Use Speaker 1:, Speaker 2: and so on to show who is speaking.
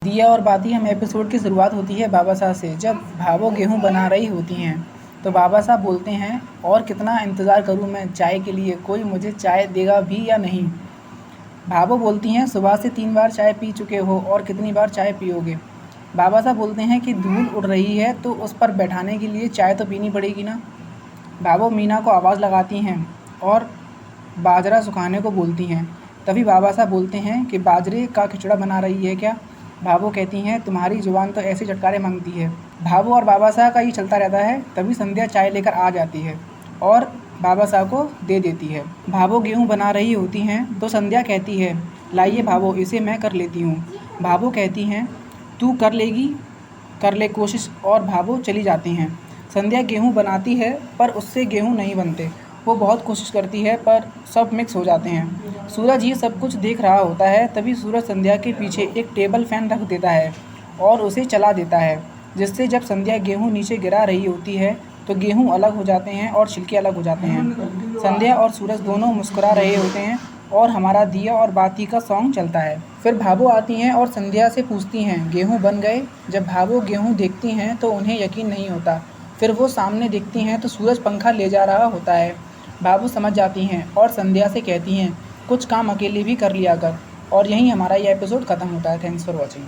Speaker 1: दिया और बाती हम एपिसोड की शुरुआत होती है बाबा साहब से। जब भावो गेहूँ बना रही होती हैं तो बाबा साहब बोलते हैं, और कितना इंतज़ार करूं मैं चाय के लिए, कोई मुझे चाय देगा भी या नहीं। भावो बोलती हैं, सुबह से 3 बार चाय पी चुके हो और कितनी बार चाय पियोगे। बाबा साहब बोलते हैं कि धूल उड़ रही है तो उस पर बैठाने के लिए चाय तो पीनी पड़ेगी ना। भावो मीना को आवाज़ लगाती हैं और बाजरा सुखाने को बोलती हैं। तभी बाबा साहब बोलते हैं कि बाजरे का खिचड़ा बना रही है क्या। भावो कहती हैं, तुम्हारी जुबान तो ऐसे चटकारे मांगती है। भावो और बाबा साहब का ये चलता रहता है। तभी संध्या चाय लेकर आ जाती है और बाबा साहब को दे देती है। भावो गेहूँ बना रही होती हैं तो संध्या कहती है, लाइए भावो, इसे मैं कर लेती हूँ। भावो कहती हैं, तू कर लेगी, कर ले कोशिश, और भावो चली जाती हैं। संध्या गेहूँ बनाती है पर उससे गेहूँ नहीं बनते। वो बहुत कोशिश करती है पर सब मिक्स हो जाते हैं। सूरज ये सब कुछ देख रहा होता है। तभी सूरज संध्या के पीछे एक टेबल फैन रख देता है और उसे चला देता है, जिससे जब संध्या गेहूँ नीचे गिरा रही होती है तो गेहूँ अलग हो जाते हैं और छिलके अलग हो जाते हैं। संध्या और सूरज दोनों मुस्कुरा रहे होते हैं और हमारा दिया और बाती का सॉन्ग चलता है। फिर भावो आती हैं और संध्या से पूछती हैं, गेहूँ बन गए। जब भावो गेहूँ देखती हैं तो उन्हें यकीन नहीं होता। फिर वो सामने देखती हैं तो सूरज पंखा ले जा रहा होता है। भावो समझ जाती हैं और संध्या से कहती हैं, कुछ काम अकेले भी कर लिया कर। और यहीं हमारा ये एपिसोड ख़त्म होता है। Thanks for watching.